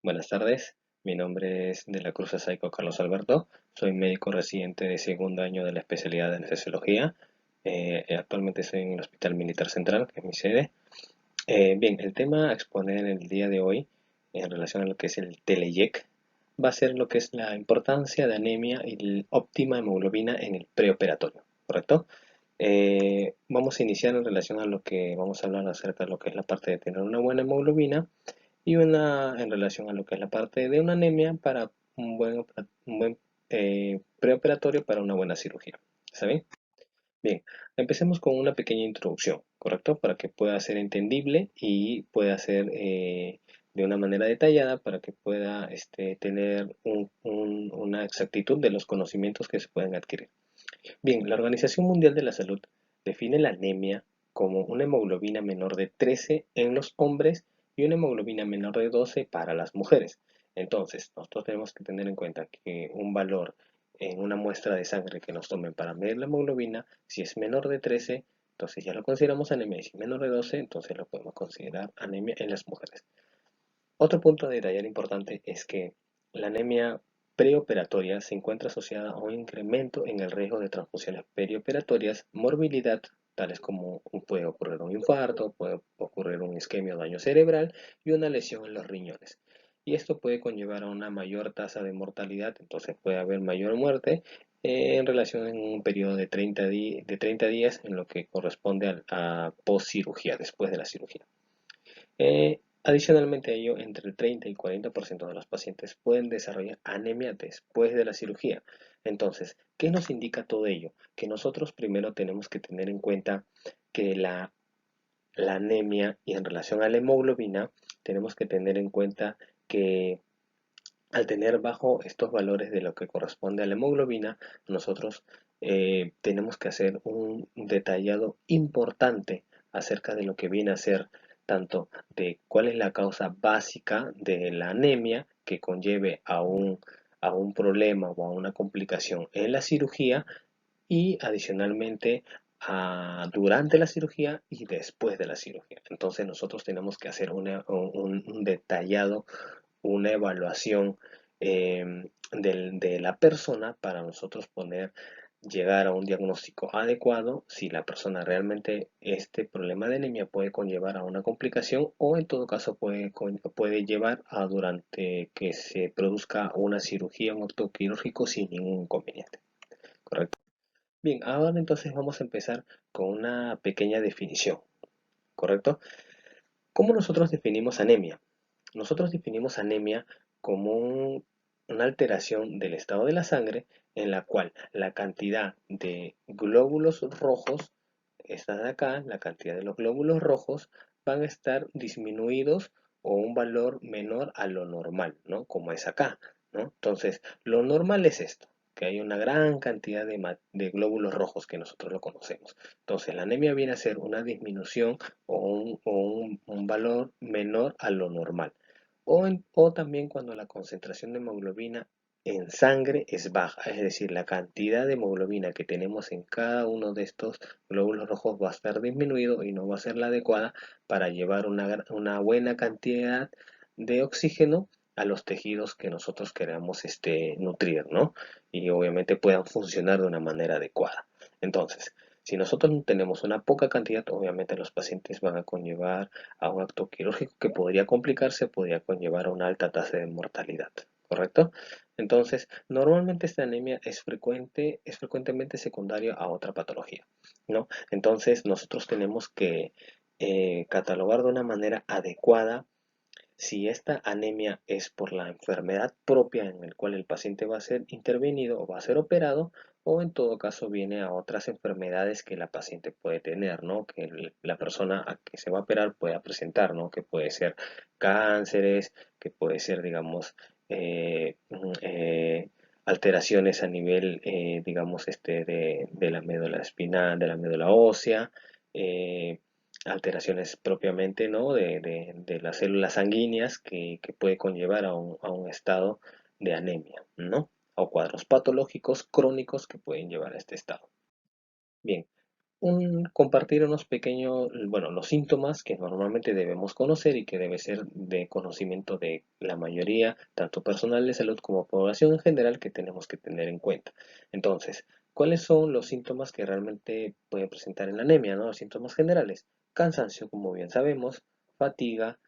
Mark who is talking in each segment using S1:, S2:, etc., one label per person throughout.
S1: Buenas tardes, mi nombre es de la Cruz Saico Carlos Alberto, soy médico residente de segundo año de la especialidad de anestesiología. Actualmente estoy en el Hospital Militar Central, que es mi sede. Bien, el tema a exponer el día de hoy en relación a lo que es el TELEYEC va a ser lo que es la importancia de anemia y la óptima hemoglobina en el preoperatorio, ¿correcto? Vamos a iniciar en relación a lo que vamos a hablar acerca de lo que es la parte de tener una buena hemoglobina y una en relación a lo que es la parte de una anemia para un buen preoperatorio para una buena cirugía. ¿Está bien? Bien, empecemos con una pequeña introducción, ¿correcto? Para que pueda ser entendible y pueda ser de una manera detallada para que pueda tener una exactitud de los conocimientos que se pueden adquirir. Bien, la Organización Mundial de la Salud define la anemia como una hemoglobina menor de 13 en los hombres y una hemoglobina menor de 12 para las mujeres. Entonces, nosotros tenemos que tener en cuenta que un valor en una muestra de sangre que nos tomen para medir la hemoglobina, si es menor de 13, entonces ya lo consideramos anemia, y si es menor de 12, entonces lo podemos considerar anemia en las mujeres. Otro punto a detallar importante es que la anemia preoperatoria se encuentra asociada a un incremento en el riesgo de transfusiones perioperatorias, morbilidad, tales como puede ocurrir un infarto, puede ocurrir un isquemia o daño cerebral y una lesión en los riñones. Y esto puede conllevar a una mayor tasa de mortalidad, entonces puede haber mayor muerte en relación en un periodo de 30 días en lo que corresponde a post-cirugía, después de la cirugía. Adicionalmente a ello, entre el 30 y 40% de los pacientes pueden desarrollar anemia después de la cirugía. Entonces, ¿qué nos indica todo ello? Que nosotros primero tenemos que tener en cuenta que la anemia y en relación a la hemoglobina, tenemos que tener en cuenta que al tener bajo estos valores de lo que corresponde a la hemoglobina, nosotros tenemos que hacer un detallado importante acerca de lo que viene a ser tanto de cuál es la causa básica de la anemia que conlleve a un problema o a una complicación en la cirugía y adicionalmente durante la cirugía y después de la cirugía. Entonces nosotros tenemos que hacer un detallado, una evaluación de la persona para nosotros llegar a un diagnóstico adecuado si la persona realmente este problema de anemia puede conllevar a una complicación o en todo caso puede llevar a durante que se produzca una cirugía, un acto quirúrgico sin ningún inconveniente. ¿Correcto? Bien, ahora entonces vamos a empezar con una pequeña definición, ¿correcto? ¿Cómo nosotros definimos anemia? Nosotros definimos anemia como una alteración del estado de la sangre en la cual la cantidad de glóbulos rojos, esta de acá, la cantidad de los glóbulos rojos van a estar disminuidos o un valor menor a lo normal, ¿no? Como es acá, ¿no? Entonces, lo normal es esto, que hay una gran cantidad de glóbulos rojos que nosotros lo conocemos. Entonces, la anemia viene a ser una disminución o un valor menor a lo normal. O también cuando la concentración de hemoglobina en sangre es baja, es decir, la cantidad de hemoglobina que tenemos en cada uno de estos glóbulos rojos va a estar disminuido y no va a ser la adecuada para llevar una buena cantidad de oxígeno a los tejidos que nosotros queramos nutrir, ¿no? Y obviamente puedan funcionar de una manera adecuada. Entonces, si nosotros tenemos una poca cantidad, obviamente los pacientes van a conllevar a un acto quirúrgico que podría complicarse, podría conllevar a una alta tasa de mortalidad, ¿correcto? Entonces, normalmente esta anemia es frecuentemente secundaria a otra patología, ¿no? Entonces, nosotros tenemos que catalogar de una manera adecuada si esta anemia es por la enfermedad propia en el cual el paciente va a ser intervenido o va a ser operado, o en todo caso viene a otras enfermedades que la paciente puede tener, ¿no? Que la persona a que se va a operar pueda presentar, ¿no? Que puede ser cánceres, que puede ser, digamos, alteraciones a nivel, digamos, de la médula espinal, de la médula ósea, eh, alteraciones propiamente, ¿no? de las células sanguíneas que puede conllevar a un estado de anemia, ¿no? O cuadros patológicos crónicos que pueden llevar a este estado. Bien, compartir unos pequeños, bueno, los síntomas que normalmente debemos conocer y que debe ser de conocimiento de la mayoría, tanto personal de salud como población en general, que tenemos que tener en cuenta. Entonces, ¿cuáles son los síntomas que realmente puede presentar en la anemia, ¿no? Los síntomas generales: cansancio, como bien sabemos, fatiga,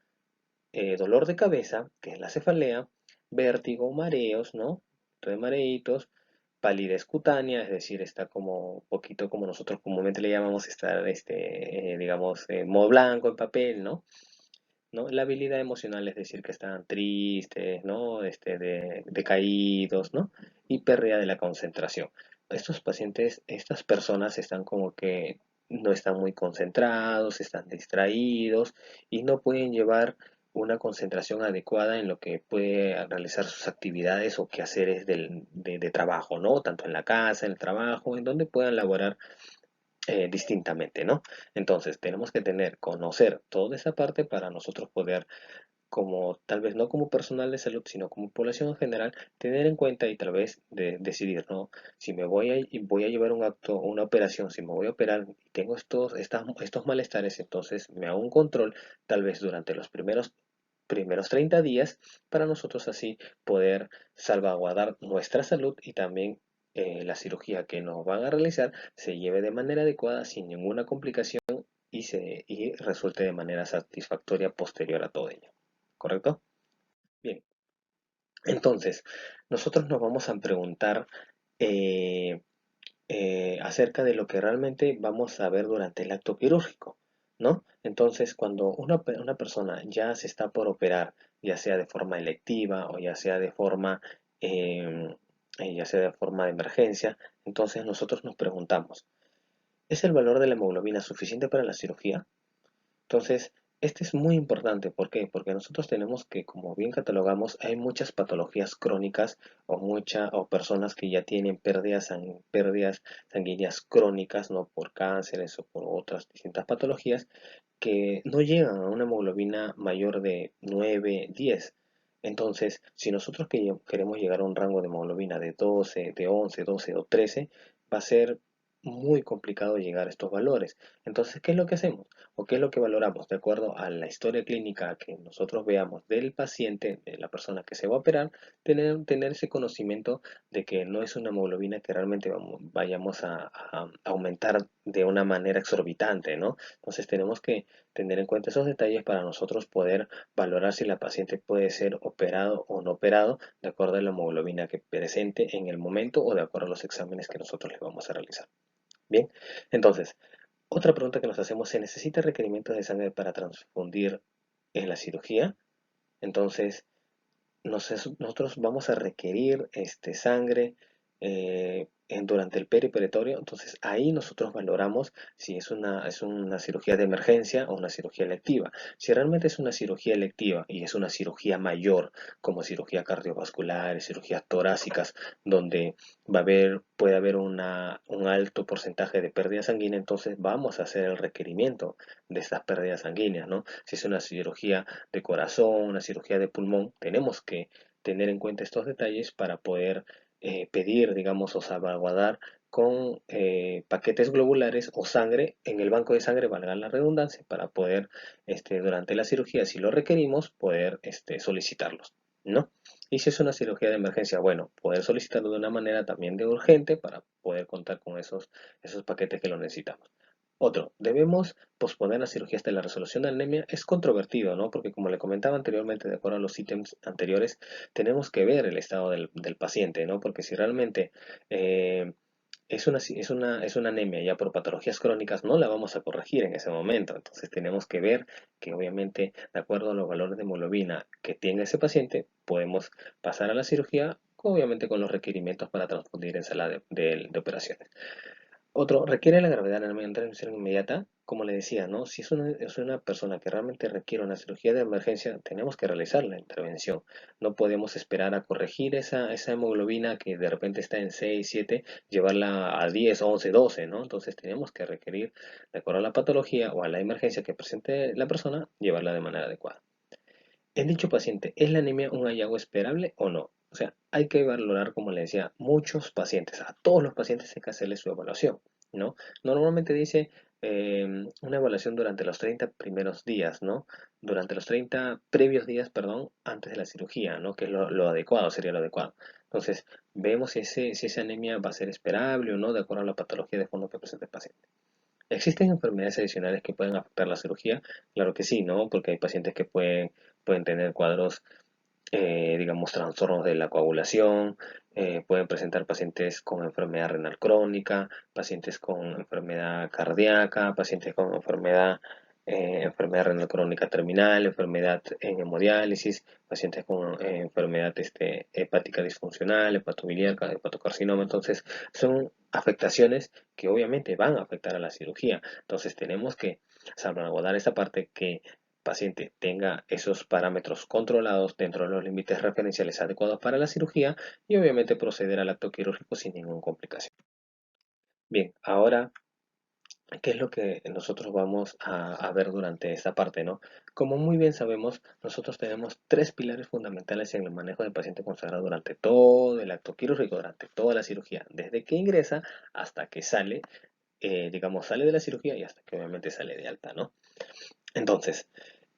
S1: dolor de cabeza, que es la cefalea, vértigo, mareos, ¿no? De mareitos, palidez cutánea, es decir, está como un poquito como nosotros comúnmente le llamamos estar, digamos, modo blanco en papel, ¿no? ¿No? La habilidad emocional, es decir, que están tristes, ¿no? Decaídos, ¿no? Y pérdida de la concentración. Estos pacientes, estas personas están como que no están muy concentrados, están distraídos y no pueden llevar una concentración adecuada en lo que puede realizar sus actividades o quehaceres de trabajo, ¿no? Tanto en la casa, en el trabajo, en donde puedan laborar distintamente, ¿no? Entonces, tenemos que conocer toda esa parte para nosotros poder, como tal vez no como personal de salud, sino como población en general, tener en cuenta y tal vez decidir, ¿no? Si me voy a llevar un acto, una operación, si me voy a operar y tengo estos malestares, entonces me hago un control, tal vez durante los primeros 30 días, para nosotros así poder salvaguardar nuestra salud y también la cirugía que nos van a realizar se lleve de manera adecuada, sin ninguna complicación y resulte de manera satisfactoria posterior a todo ello. ¿Correcto? Bien, entonces, nosotros nos vamos a preguntar eh, acerca de lo que realmente vamos a ver durante el acto quirúrgico, ¿no? Entonces, cuando una persona ya se está por operar, ya sea de forma electiva o em, ya sea de forma de emergencia, entonces nosotros nos preguntamos, ¿es el valor de la hemoglobina suficiente para la cirugía? Entonces, este es muy importante. ¿Por qué? Porque nosotros tenemos que, como bien catalogamos, hay muchas patologías crónicas o personas que ya tienen pérdidas sanguíneas crónicas, no por cánceres o por otras distintas patologías, que no llegan a una hemoglobina mayor de 9, 10. Entonces, si nosotros queremos llegar a un rango de hemoglobina de 12, de 11, 12 o 13, va a ser muy complicado llegar a estos valores. Entonces, ¿qué es lo que hacemos? ¿O qué es lo que valoramos? De acuerdo a la historia clínica que nosotros veamos del paciente, de la persona que se va a operar, tener ese conocimiento de que no es una hemoglobina que realmente vayamos a aumentar de una manera exorbitante, ¿no? Entonces tenemos que tener en cuenta esos detalles para nosotros poder valorar si la paciente puede ser operado o no operado de acuerdo a la hemoglobina que presente en el momento o de acuerdo a los exámenes que nosotros le vamos a realizar. Bien, entonces, otra pregunta que nos hacemos: ¿se necesita requerimientos de sangre para transfundir en la cirugía? Entonces, nosotros vamos a requerir sangre durante el periperitorio. Entonces ahí nosotros valoramos si es una cirugía de emergencia o una cirugía electiva. Si realmente es una cirugía electiva y es una cirugía mayor, como cirugía cardiovascular, cirugías torácicas, donde puede haber un alto porcentaje de pérdida sanguínea, entonces vamos a hacer el requerimiento de estas pérdidas sanguíneas, ¿no? Si es una cirugía de corazón, una cirugía de pulmón, tenemos que tener en cuenta estos detalles para poder pedir, digamos, o salvaguardar con paquetes globulares o sangre en el banco de sangre, valga la redundancia, para poder, durante la cirugía, si lo requerimos, poder solicitarlos, ¿no? Y si es una cirugía de emergencia, bueno, poder solicitarlo de una manera también de urgente para poder contar con esos paquetes que lo necesitamos. Otro, ¿debemos posponer la cirugía hasta la resolución de la anemia? Es controvertido, ¿no? Porque como le comentaba anteriormente, de acuerdo a los ítems anteriores, tenemos que ver el estado del paciente, ¿no? Porque si realmente eh, es una anemia ya por patologías crónicas, no la vamos a corregir en ese momento. Entonces tenemos que ver que obviamente, de acuerdo a los valores de hemoglobina que tiene ese paciente, podemos pasar a la cirugía, obviamente con los requerimientos para transfundir en sala de operaciones. Otro, ¿requiere la gravedad de la intervención inmediata? Como le decía, ¿no? Si es una persona que realmente requiere una cirugía de emergencia, tenemos que realizar la intervención. No podemos esperar a corregir esa hemoglobina que de repente está en 6, 7, llevarla a 10, 11, 12, ¿no? Entonces tenemos que requerir, de acuerdo a la patología o a la emergencia que presente la persona, llevarla de manera adecuada. En dicho paciente, ¿es la anemia un hallazgo esperable o no? O sea, hay que valorar, como le decía, muchos pacientes. A todos los pacientes hay que hacerle su evaluación. ¿no? Normalmente dice una evaluación durante los 30 primeros días, ¿no? Durante los 30 previos días, perdón, antes de la cirugía, ¿no? Que es lo adecuado, sería lo adecuado. Entonces, vemos si esa anemia va a ser esperable o no, de acuerdo a la patología de fondo que presenta el paciente. ¿Existen enfermedades adicionales que pueden afectar la cirugía? Claro que sí, ¿no? Porque hay pacientes que pueden tener cuadros digamos, trastornos de la coagulación, pueden presentar pacientes con enfermedad renal crónica, pacientes con enfermedad cardíaca, pacientes con enfermedad renal crónica terminal, enfermedad en hemodiálisis, pacientes con enfermedad hepática disfuncional, hepatobiliar, hepatocarcinoma. Entonces, son afectaciones que obviamente van a afectar a la cirugía. Entonces, tenemos que salvaguardar esa parte que paciente tenga esos parámetros controlados dentro de los límites referenciales adecuados para la cirugía y obviamente proceder al acto quirúrgico sin ninguna complicación. Bien, ahora, ¿qué es lo que nosotros vamos a ver durante esta parte, no? Como muy bien sabemos, nosotros tenemos tres pilares fundamentales en el manejo del paciente consagrado durante todo el acto quirúrgico, durante toda la cirugía, desde que ingresa hasta que sale, digamos, sale de la cirugía y hasta que obviamente sale de alta, ¿no? Entonces,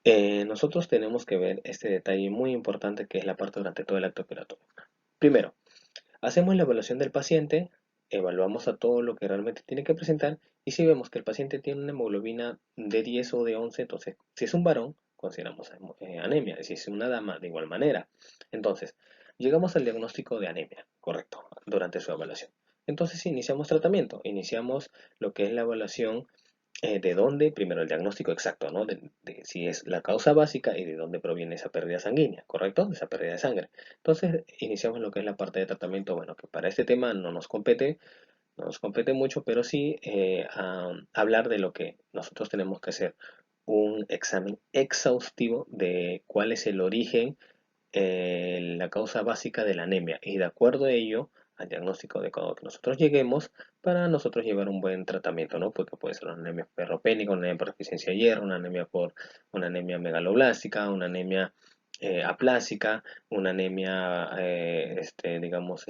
S1: nosotros tenemos que ver este detalle muy importante que es la parte durante todo el acto operatorio. Primero, hacemos la evaluación del paciente, evaluamos a todo lo que realmente tiene que presentar y si vemos que el paciente tiene una hemoglobina de 10 o de 11, entonces si es un varón, consideramos anemia, si es una dama, de igual manera. Entonces, llegamos al diagnóstico de anemia, correcto, durante su evaluación. Entonces iniciamos tratamiento, iniciamos lo que es la evaluación de dónde, primero el diagnóstico exacto, ¿no? De si es la causa básica y de dónde proviene esa pérdida sanguínea, ¿correcto? Esa pérdida de sangre. Entonces, iniciamos lo que es la parte de tratamiento, bueno, que para este tema no nos compete mucho, pero sí hablar de lo que nosotros tenemos que hacer, un examen exhaustivo de cuál es el origen la causa básica de la anemia y de acuerdo a ello, al diagnóstico adecuado que nosotros lleguemos para nosotros llevar un buen tratamiento, ¿no? Porque puede ser una anemia ferropénica, una anemia por deficiencia de hierro, una anemia megaloblástica, una anemia aplásica, una anemia, digamos,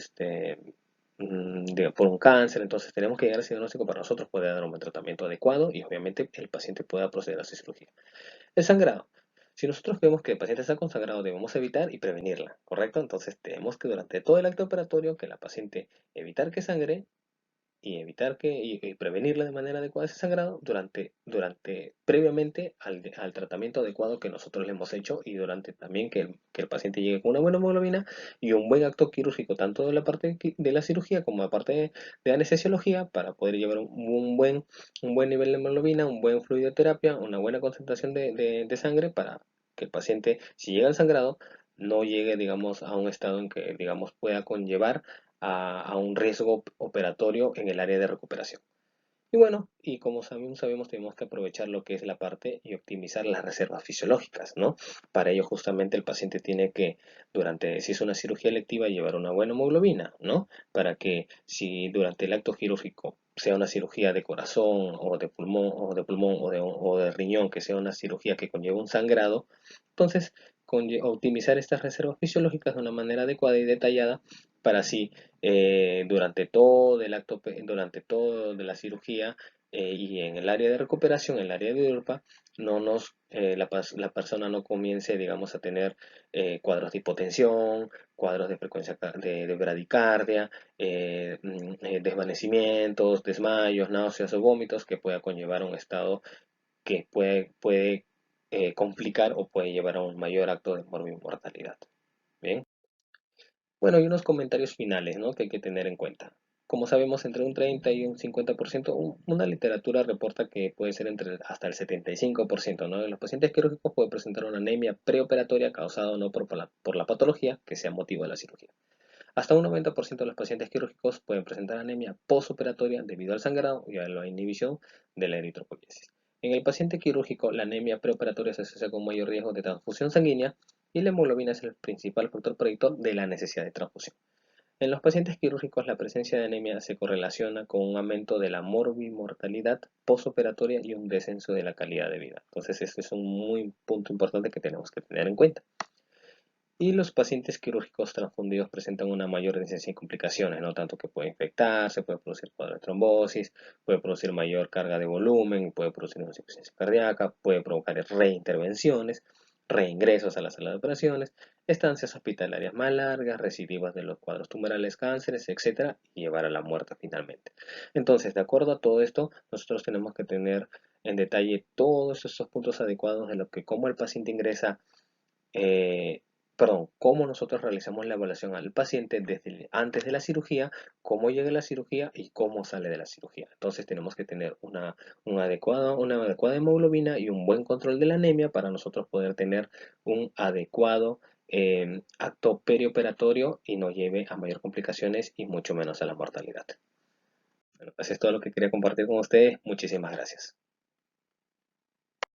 S1: por un cáncer. Entonces tenemos que llegar a ese diagnóstico para nosotros poder dar un buen tratamiento adecuado y obviamente el paciente pueda proceder a su cirugía. El sangrado. Si nosotros vemos que el paciente está consagrado, debemos evitar y prevenirla, ¿correcto? Entonces tenemos que durante todo el acto operatorio que la paciente evitar que sangre y evitar y prevenirla de manera adecuada ese sangrado previamente al tratamiento adecuado que nosotros le hemos hecho y durante también que el paciente llegue con una buena hemoglobina y un buen acto quirúrgico tanto de la parte de la cirugía como la parte de anestesiología para poder llevar un buen nivel de hemoglobina, un buen fluido de terapia, una buena concentración de sangre para que el paciente, si llega al sangrado, no llegue, digamos, a un estado en que, digamos, pueda conllevar a un riesgo operatorio en el área de recuperación. Y bueno, y como sabemos, tenemos que aprovechar lo que es la parte y optimizar las reservas fisiológicas, ¿no? Para ello justamente el paciente tiene que, si es una cirugía electiva, llevar una buena hemoglobina, ¿no? Para que si durante el acto quirúrgico sea una cirugía de corazón o de riñón, que sea una cirugía que conlleva un sangrado, entonces optimizar estas reservas fisiológicas de una manera adecuada y detallada para así durante todo de la cirugía y en el área de recuperación, en el área de URPA, la persona no comience, digamos, a tener cuadros de hipotensión, cuadros de frecuencia de bradicardia, desvanecimientos, desmayos, náuseas o vómitos que pueda conllevar a un estado que puede complicar o puede llevar a un mayor acto de mortalidad. Bien. Bueno, y unos comentarios finales, ¿no? Que hay que tener en cuenta. Como sabemos, entre un 30 y un 50%, una literatura reporta que puede ser hasta el 75%, ¿no? De los pacientes quirúrgicos puede presentar una anemia preoperatoria causada o no por la patología que sea motivo de la cirugía. Hasta un 90% de los pacientes quirúrgicos pueden presentar anemia postoperatoria debido al sangrado y a la inhibición de la eritropoyesis. En el paciente quirúrgico, la anemia preoperatoria se asocia con mayor riesgo de transfusión sanguínea y la hemoglobina es el principal factor predictor de la necesidad de transfusión. En los pacientes quirúrgicos, la presencia de anemia se correlaciona con un aumento de la morbimortalidad postoperatoria y un descenso de la calidad de vida. Entonces, este es un muy punto importante que tenemos que tener en cuenta. Y los pacientes quirúrgicos transfundidos presentan una mayor incidencia y complicaciones, no tanto que puede infectarse, puede producir cuadro de trombosis, puede producir mayor carga de volumen, puede producir una insuficiencia cardíaca, puede provocar reintervenciones, reingresos a la sala de operaciones, estancias hospitalarias más largas, recidivas de los cuadros tumorales, cánceres, etcétera, y llevar a la muerte finalmente. Entonces, de acuerdo a todo esto, nosotros tenemos que tener en detalle todos estos puntos adecuados de lo que cómo el paciente ingresa, eh, perdón, cómo nosotros realizamos la evaluación al paciente desde antes de la cirugía, cómo llega a la cirugía y cómo sale de la cirugía. Entonces tenemos que tener una adecuada hemoglobina y un buen control de la anemia para nosotros poder tener un adecuado acto perioperatorio y no lleve a mayor complicaciones y mucho menos a la mortalidad. Bueno, eso es todo lo que quería compartir con ustedes. Muchísimas gracias.